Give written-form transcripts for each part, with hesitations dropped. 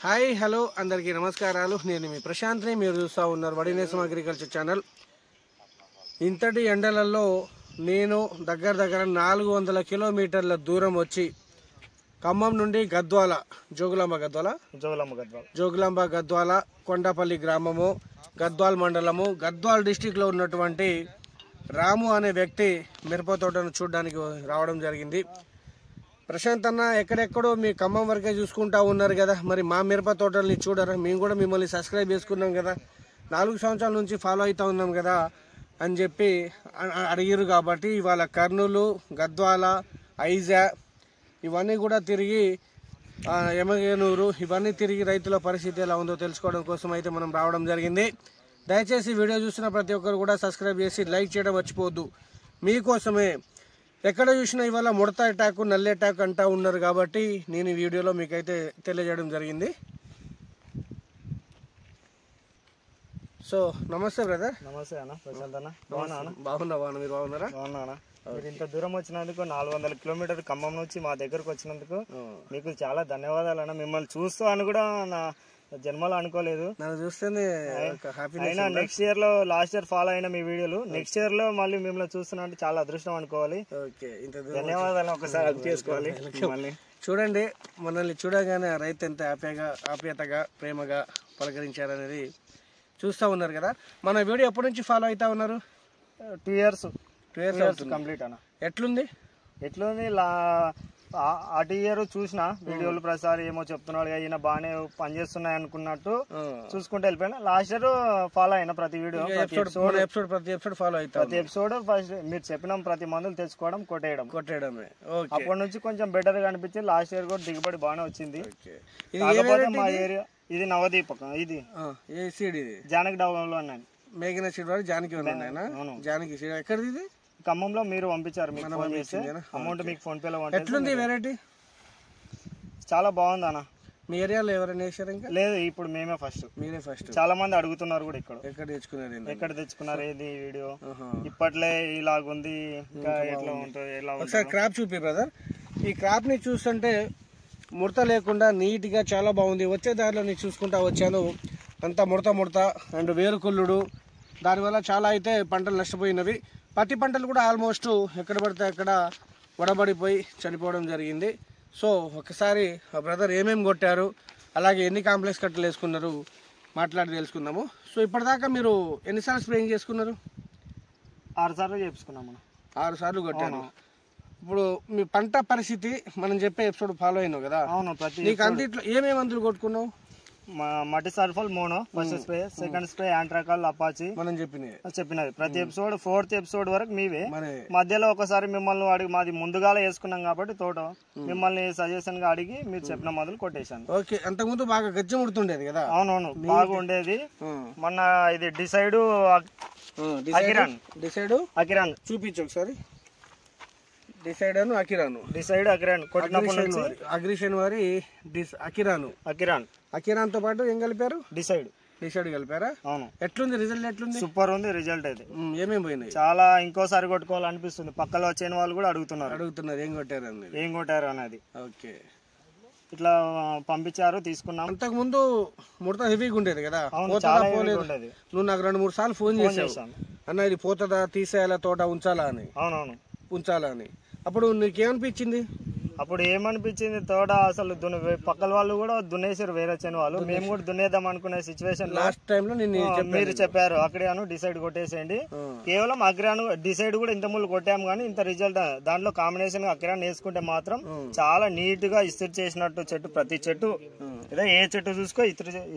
Hi hello అందరికీ నమస్కారాలు. నేను మీ ప్రశాంత్ని, మీరు చూస్తూ ఉన్నారు వడినేసం అగ్రికల్చర్ ఛానల్. ఇంతటి ఎండలలో నేను దగ్గర 400 కిలోమీటర్ల దూరం వచ్చి ఖమ్మం నుండి గద్వాల జోగులాంబ గద్వాల కొండపల్లి గ్రామము, గద్వాల్ మండలము, గద్వాల్ డిస్టిక్లో ఉన్నటువంటి రాము అనే వ్యక్తి మిరప తోటను చూడడానికి రావడం జరిగింది. ప్రశాంత్ అన్న ఎక్కడెక్కడో మీ ఖమ్మం వరకే చూసుకుంటా ఉన్నారు కదా, మరి మా మిరప తోటల్ని చూడరా? మేము కూడా మిమ్మల్ని సబ్స్క్రైబ్ చేసుకున్నాం కదా, 4 సంవత్సరాల నుంచి ఫాలో అవుతూ ఉన్నాం కదా అని చెప్పి అడిగారు. కాబట్టి ఇవాళ కర్నూలు, గద్వాల, ఐజా ఇవన్నీ కూడా తిరిగి యమగేనూరు ఇవన్నీ తిరిగి రైతుల పరిస్థితి ఎలా ఉందో తెలుసుకోవడం కోసం అయితే మనం రావడం జరిగింది. దయచేసి వీడియో చూసిన ప్రతి ఒక్కరు కూడా సబ్స్క్రైబ్ చేసి లైక్ చేయడం మర్చిపోవద్దు. మీకోసమే ఎక్కడ చూసినా ఇవాళ ముడత అటాక్, నల్లి అటాక్ అంటూ ఉన్నారు. కాబట్టి నేను ఈ వీడియోలో మీకైతే తెలియజేయడం జరిగింది. సో నమస్తే బ్రదర్. నమస్తే అన్న, ప్రశాంత్ అన్న. బాగున్నా మీరు బాగున్నారా? బాగున్నా. మీరు ఇంత దూరం వచ్చినందుకు, 400 కిలోమీటర్ ఖమ్మం నుంచి మా దగ్గరకు వచ్చినందుకు మీకు చాలా ధన్యవాదాలు అన్న. మిమ్మల్ని చూస్తూ అని కూడా నా జన్మలో అనుకోలేదు. నన్ను చూస్తేనే అయినా నెక్స్ట్ ఇయర్ లో, లాస్ట్ ఇయర్ ఫాలో అయిన మీ వీడియోలు, నెక్స్ట్ ఇయర్ లో మళ్ళీ మిమ్మల్ని చూస్తున్నా అంటే చాలా అదృష్టం అనుకోవాలి. ధన్యవాదాలు ఒకసారి అది చేసుకోవాలి. చూడండి, మనల్ని చూడగానే రైతు ఎంత ఆప్యాయతగా ప్రేమగా పలకరించారనేది చూస్తూ ఉన్నారు కదా. మన వీడియో ఎప్పటి నుంచి ఫాలో అవుతా ఉన్నారు? 2 years కంప్లీట్ అన్న. ఎట్లుంది? అటు ఇయర్ చూసిన వీడియోలు, ప్రసాద్ ఏమో చెప్తున్నాడు ఈయన బాగానే పనిచేస్తున్నాయి అనుకున్నట్టు చూసుకుంటూ వెళ్ళిపోయినా. లాస్ట్ ఇయర్ ఫాలో అయినా ప్రతి వీడియో, ప్రతి ఎపిసోడ్ ఫాలో అవుతా. ప్రతి ఎపిసోడ్ ఫస్ట్ మీరు చెప్పిన ప్రతి మందులు తెచ్చుకోవడం, కొట్టేయడమే. అప్పటి నుంచి కొంచెం బెటర్ గా అనిపించింది. లాస్ట్ ఇయర్ కూడా దిగుబడి బాగానే వచ్చింది. కాకపోతే మా ఏరియా ఇది నవదీపకం, ఇది జానకి డబ్బంలో ఉన్నాయి. మేఘన సీడ్ వారి జానకి జానకి సీడ్ ఎక్కడిది? ఇది ఖమ్మంలో మీరు పంపించారు, అమౌంట్ మీకు ఫోన్ పేలో. ఎట్లుంది వెరైటీ? చాలా బాగుంది అన్న. మీ ఏరియాలో ఎవరైనా వేసారు? ఇంకా లేదు, ఇప్పుడు మేమే ఫస్ట్. మీరే ఫస్ట్. చాలా మంది అడుగుతున్నారు కూడా ఎక్కడ తెచ్చుకున్నారు ఏది వీడియో, ఇప్పట్లే ఇలాగుంది, ఇంకా ఎట్లా ఉంటుంది, ఒకసారి క్రాప్ చూపి బ్రదర్. ఈ క్రాప్ ని చూస్తుంటే ముడత లేకుండా నీట్ గా చాలా బాగుంది. వచ్చే దారిలో నేను చూసుకుంటా వచ్చాను, అంతా ముడత అండ్ వేరుకుళ్ళుడు, దానివల్ల చాలా అయితే పంటలు నష్టపోయినవి. పత్తి పంటలు కూడా ఆల్మోస్ట్ ఎక్కడ పడితే అక్కడ వడబడిపోయి చనిపోవడం జరిగింది. సో ఒకసారి బ్రదర్ ఏమేమి కొట్టారు, అలాగే ఎన్ని కాంప్లెక్స్ కట్టలు వేసుకున్నారు మాట్లాడి తెలుసుకుందాము. సో ఇప్పటిదాకా మీరు ఎన్నిసార్లు స్ప్రేయింగ్ చేసుకున్నారు? 6 సార్లు చేసుకున్నాము. 6 సార్లు కొట్టాను. ఇప్పుడు మీ పంట పరిస్థితి మనం చెప్పే ఎపిసోడ్ ఫాలో అయినావు కదా. అవును. నీకు అందిట్లో ఏమేమి మందులు కొట్టుకున్నావు? మట్టి sulphur mono first spray, second spray Antracol, Apache మనం చెప్పినది ప్రతి ఎపిసోడ్. 4th ఎపిసోడ్ వరకు మీవే. మధ్యలో ఒకసారి మిమ్మల్ని అడిగి, మాది ముందుగాల వేసుకున్నాం కాబట్టి తోట, మిమ్మల్ని సజెషన్ గా అడిగి మీరు చెప్పిన మందులు కొట్టేశాను. ఓకే. అంతకుముందు బాగా గజ్జి ముడుతుండేది కదా? అవునవును, బాగా ఉండేది. మొన్న ఇది డిసైడ్ అకిరాన్ చూపించు ఒకసారి. డిసైడ్ అకిరాన్ కొట్టినప్పుడు అగ్రిషన్ వారి అకిరాన్ తో పాటు ఏం కలిపారు? డిసైడ్ కలిపారా? అవును. ఎట్లుంది రిజల్ట్? ఎట్లుంది? సూపర్ ఉంది రిజల్ట్ అయితే. ఏమేమి పోయినాయి? చాలా ఇంకోసారి కొట్టుకోవాలనిపిస్తుంది. పక్కలో వచ్చిన వాళ్ళు కూడా అడుగుతున్నారు ఏం కొట్టారు అనేది. ఓకే. ఇట్లా పంపించారు, తీసుకున్నాం. అంతకు ముందు ముడత హెవీగా ఉండేది కదా, నువ్వు నాకు 2-3 సార్లు ఫోన్ చేసావు, అన్న ఇది పోతుందా, తీసేయాలా, తోట ఉంచాలా అని. అప్పుడు నీకేమనిపించింది? అప్పుడు ఏమనిపించింది, తోట అసలు పక్కల వాళ్ళు కూడా దున్నేసారు, వేరే చెని వాళ్ళు. మేము కూడా దున్నేద్దాం అనుకునే సిచ్యువేషన్ లాస్ట్ టైం లో మీరు చెప్పారు అక్రియాను డిసైడ్ కొట్టేసేయండి. కేవలం అక్రియాను డిసైడ్ కూడా ఇంత ముందు కొట్టాము, కానీ ఇంత రిజల్ట్ దాంట్లో కాంబినేషన్ అక్రియాన్ వేసుకుంటే మాత్రం చాలా నీట్ గా ఇస్త్రీ చేసినట్టు చెట్టు, ప్రతి చెట్టు ఏదో ఏ చెట్టు చూసుకో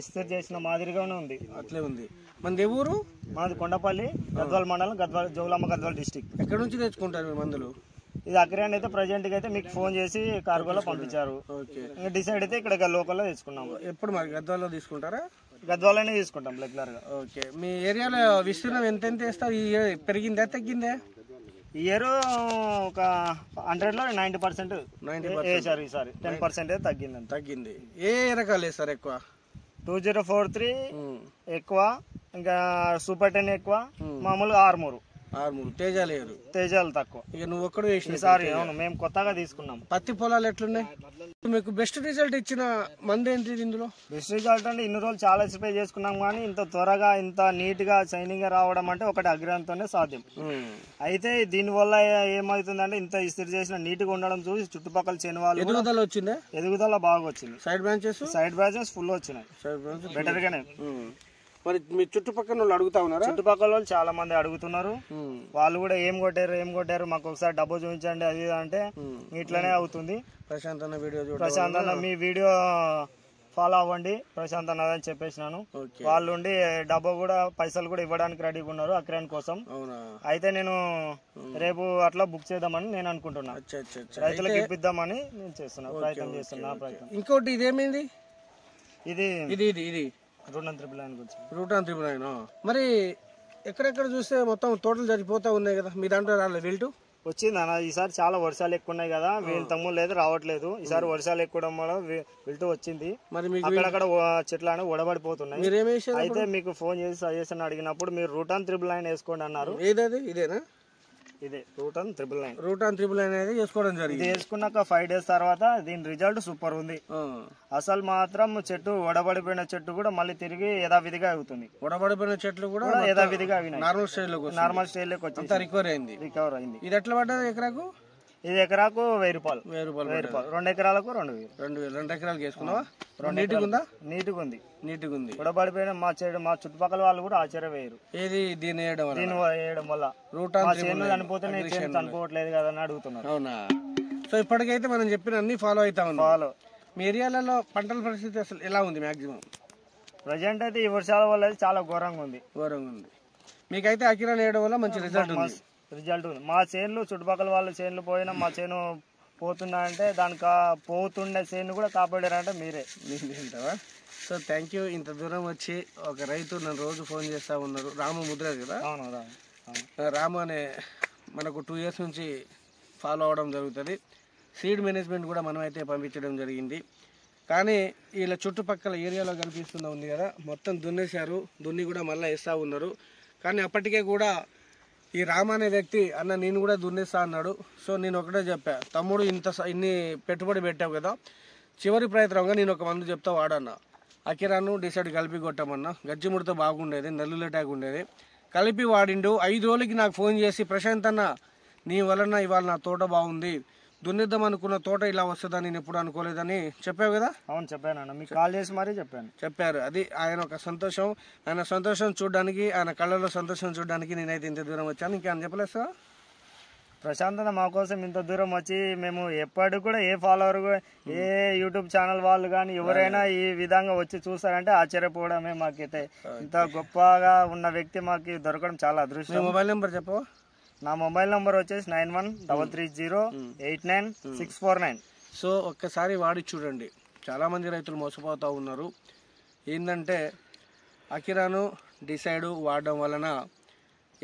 ఇస్త్రీ చేసిన మాదిరిగానే ఉంది. అట్లే ఉంది. మనది ఊరు? మాది కొండపల్లి, గద్వాల్ మండలం, జోగులాంబ గద్వాల్ డిస్టిక్. ఎక్కడ నుంచి తెచ్చుకుంటారు మందులు? ఇది అక్రియాన్ అయితే ప్రజెంట్ గా అయితే మీకు ఫోన్ చేసి కార్గోలో పంపించారు. ఇంకా డిసైడ్ అయితే ఇక్కడ లోకల్లో తెచ్చుకున్నాము. ఎప్పుడు మరి గద్వాల్లో తీసుకుంటారా? గద్వాలనే తీసుకుంటాం రెగ్యులర్ గా. ఓకే. మీ ఏరియాలో విస్తీర్ణం ఎంత వేస్తారు? పెరిగిందా తగ్గిందా? ఈ ఇయర్ ఒక 100లో 90% వేసారు. ఈసారి 10% తగ్గింది. ఏ రకాలు వేస్తారు ఎక్కువ? 2043 ఎక్కువ, ఇంకా సూపర్ 10 ఎక్కువ, మామూలుగా 63. ఆర్మూర్ తేజాలేరు తేజాలు తక్కువ. ఇక నువ్వు ఒక్కడు వేసిన ఈసారి అవును మేము కొత్తగా తీసుకున్నాం. పత్తి పొలాలు ఎట్లున్నాయి? మీకు బెస్ట్ రిజల్ట్ ఇచ్చిన మంది ఏంటి ఇందులో? బెస్ట్ రిజల్ట్ అంటే ఇన్ని రోజులు చాలా స్ప్రే చేసుకున్నాం కానీ ఇంత త్వరగా ఇంత నీట్ గా షైనింగ్ గా రావడం అంటే ఒకటి అగ్రహంతోనే సాధ్యం. అయితే దీనివల్ల ఏమవుతుందంటే ఇంత ఇస్త్రీ చేసిన నీట్ గా ఉండడం చూసి చుట్టుపక్కల చేను వాళ్ళు ఎదుగుదల వచ్చిందా? ఎదుగుదల బాగా వచ్చింది. సైడ్ బ్రాంచెస్ ఫుల్ వచ్చినాయి, బెటర్ గానే. మరి మీ చుట్టుపక్కల వాళ్ళు అడుగుతా ఉన్నారు? చుట్టుపక్కల వాళ్ళు చాలా మంది అడుగుతున్నారు. వాళ్ళు కూడా ఏం కొట్టారు మాకు ఒకసారి డబ్బు చూపించండి అది అంటే ఇట్లానే అవుతుంది. ప్రశాంత్ అన్న మీ వీడియో ఫాలో అవ్వండి ప్రశాంత్ అన్న అని చెప్పేసినాను. వాళ్ళు ఉండి డబ్బు కూడా పైసలు కూడా ఇవ్వడానికి రెడీగా ఉన్నారు అక్రేన్ కోసం. అయితే నేను రేపు అట్లా బుక్ చేద్దామని నేను అనుకుంటున్నా. రైతులకు ఇప్పిద్దామని నేను ప్రయత్నం చేస్తున్నా. ఇంకోటి ఇదేమైంది? ఇది రూటాన్ 999. మరి ఎక్కడెక్కడ చూస్తే మొత్తం తోటలు జరిగిపోతా ఉన్నాయి కదా, మీ దాంట్లో రాలేదు వెల్టు? వచ్చింది అన్న. ఈసారి చాలా వర్షాలు ఎక్కువ ఉన్నాయి కదా, తమ్ముడు లేదు రావట్లేదు. ఈసారి వర్షాలు ఎక్కువ వల్ల వెల్టు వచ్చింది. మరి అక్కడక్కడ చెట్లు అనేవి ఉడబడిపోతున్నాయి. అయితే మీకు ఫోన్ చేసి సజెషన్ అడిగినప్పుడు మీరు రూటాన్ 999 వేసుకోండి అన్నారు. ఏదది? ఇదేనా? ఇదే రూటాన్ 999. రూటాన్ 999 అనేది వేసుకోవడం జరిగింది. ఇది వేసుకున్నాక 5 days తర్వాత దీని రిజల్ట్ సూపర్ ఉంది. అసలు మాత్రం చెట్టు వడబడిపోయిన చెట్టు కూడా మళ్ళీ తిరిగి యథావిధిగా అవుతుంది. వడబడిపోయిన చెట్లు కూడా యథావిధిగా నార్మల్ స్టైల్ లోకి వచ్చి రికవర్ అయింది. ఇది ఎట్లా పడ్డది ఎకరాకు? ఇది ఎకరాకు 1000 రూపాయలు. 2 ఎకరాలకు 2000. 2 ఎకరాలకు వేసుకున్నావా? నీట్గా ఉంది. ఉడబడిపోయిన మా చుట్టుపక్కల వాళ్ళు కూడా ఆశ్చర్యపోయారు. ఏది దీని వేయడం వల్ల చనిపోతే చనిపోవట్లేదు కదా అని అడుగుతున్నారు. అవునా? సో ఇప్పటికైతే మనం చెప్పిన అన్ని ఫాలో అవుతా ఉన్నాం. మీ ఏరియాలలో పంటల పరిస్థితి అసలు ఎలా ఉంది? మాక్సిమం ప్రజెంట్ అయితే ఈ వర్షాల వల్ల చాలా ఘోరంగా ఉంది. మీకైతే అకిరాన్ వేయడం వల్ల మంచి రిజల్ట్ ఉంది. మా చేనులు చుట్టుపక్కల వాళ్ళ చేనులు పోయినా మా చేను పోతున్నా అంటే దానికి పోతుండే చేను కూడా కాపాడారంటే మీరే. So thank you. ఇంత దూరం వచ్చి ఒక రైతు నన్ను రోజు ఫోన్ చేస్తా ఉన్నారు. రాము ముద్రాజ్ కదా? రాము అనే మనకు 2 years నుంచి ఫాలో అవడం జరుగుతుంది. సీడ్ మేనేజ్మెంట్ కూడా మనం అయితే పంపించడం జరిగింది. కానీ వీళ్ళ చుట్టుపక్కల ఏరియాలో కనిపిస్తుందా ఉంది కదా, మొత్తం దున్నేశారు. దున్ని కూడా మళ్ళీ వేస్తూ ఉన్నారు. కానీ అప్పటికే కూడా ఈ రామ అనే వ్యక్తి అన్న నేను కూడా దున్నేస్తా అన్నాడు. సో నేను ఒకటే చెప్పా, తమ్ముడు ఇన్ని పెట్టుబడి పెట్టావు కదా, చివరి ప్రయత్నంగా నేను ఒక మందు చెప్తా వాడన్నా. అకిరాను డిసైడ్ కలిపి కొట్టామన్నా. గజ్జిముడితో బాగుండేది, నల్లుల ట్యాగ్ ఉండేది. కలిపి వాడిండు. 5 రోజులకి నాకు ఫోన్ చేసి ప్రశాంత్ అన్న నీ వలన ఇవాళ నా తోట బాగుంది, దున్నిద్దాం అనుకున్న తోట ఇలా వస్తుందని నేను ఎప్పుడు అనుకోలేదని చెప్పావు కదా? అవును చెప్పాను, మీకు కాల్ చేసి మరీ చెప్పారు. అది ఆయన ఒక సంతోషం. ఆయన సంతోషం చూడడానికి, ఆయన కళ్ళలో సంతోషం చూడడానికి నేనైతే ఇంత దూరం వచ్చాను. ఇంకేమైనా చెప్పలేదు సార్? ప్రశాంతత మా కోసం ఇంత దూరం వచ్చి మేము ఎప్పటికి కూడా ఏ ఫాలోవర్ ఏ యూట్యూబ్ ఛానల్ వాళ్ళు కానీ ఎవరైనా ఈ విధంగా వచ్చి చూస్తారంటే ఆశ్చర్యపోవడమే. మాకైతే ఇంత గొప్పగా ఉన్న వ్యక్తి మాకు దొరకడం చాలా అదృష్టం. మొబైల్ నెంబర్ చెప్పవా? నా మొబైల్ నెంబర్ వచ్చేసి 9133089649. సో ఒక్కసారి వాడి చూడండి. చాలామంది రైతులు మోసపోతూ ఉన్నారు. ఏంటంటే అకిరాను డిసైడ్ వాడడం వలన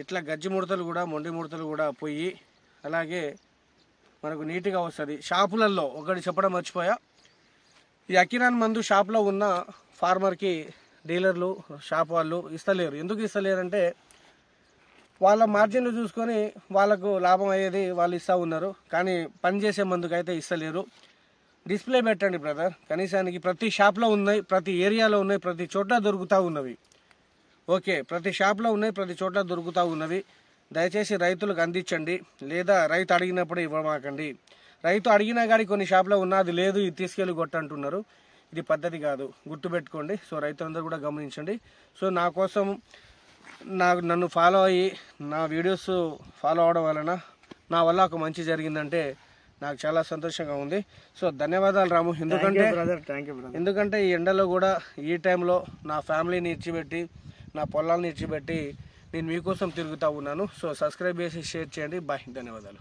ఇట్లా గజ్జి ముడతలు కూడా, మొండి ముడతలు కూడా పోయి అలాగే మనకు నీట్గా వస్తుంది. షాపులలో ఒకటి చెప్పడం మర్చిపోయా, ఈ అకిరాన్ మందు షాప్లో ఉన్న ఫార్మర్కి డీలర్లు, షాప్ వాళ్ళు ఇస్తలేరు. ఎందుకు ఇస్తలేరంటే వాళ్ళ మార్జిన్లు చూసుకొని వాళ్ళకు లాభం అయ్యేది వాళ్ళు ఇస్తూ ఉన్నారు. కానీ పనిచేసే మందుకైతే ఇస్తలేరు. డిస్ప్లే పెట్టండి బ్రదర్. కనీసానికి ప్రతి షాప్లో ఉన్నాయి, ప్రతి ఏరియాలో ఉన్నాయి, ప్రతి చోట్ల దొరుకుతూ ఉన్నవి. ఓకే, ప్రతి షాప్లో ఉన్నాయి, ప్రతి చోట్ల దొరుకుతూ ఉన్నవి. దయచేసి రైతులకు అందించండి. లేదా రైతు అడిగినప్పుడు ఇవ్వమాకండి. రైతు అడిగినా కానీ కొన్ని షాప్లో ఉన్నా అది లేదు, ఇది తీసుకెళ్ళి కొట్టంటున్నారు. ఇది పద్ధతి కాదు, గుర్తుపెట్టుకోండి. సో రైతులందరూ కూడా గమనించండి. సో నా కోసం నన్ను ఫాలో అయ్యి నా వీడియోస్ ఫాలో అవడం వలన నా వల్ల ఒక మంచి జరిగిందంటే నాకు చాలా సంతోషంగా ఉంది. సో ధన్యవాదాలు రాము. ఎందుకంటే ఈ ఎండలో కూడా ఈ టైంలో నా ఫ్యామిలీని ఇచ్చిపెట్టి, నా పొలాలను ఇచ్చిపెట్టి నేను మీకోసం తిరుగుతూ ఉన్నాను. సో సబ్స్క్రైబ్ చేసి షేర్ చేయండి. బాయ్, ధన్యవాదాలు.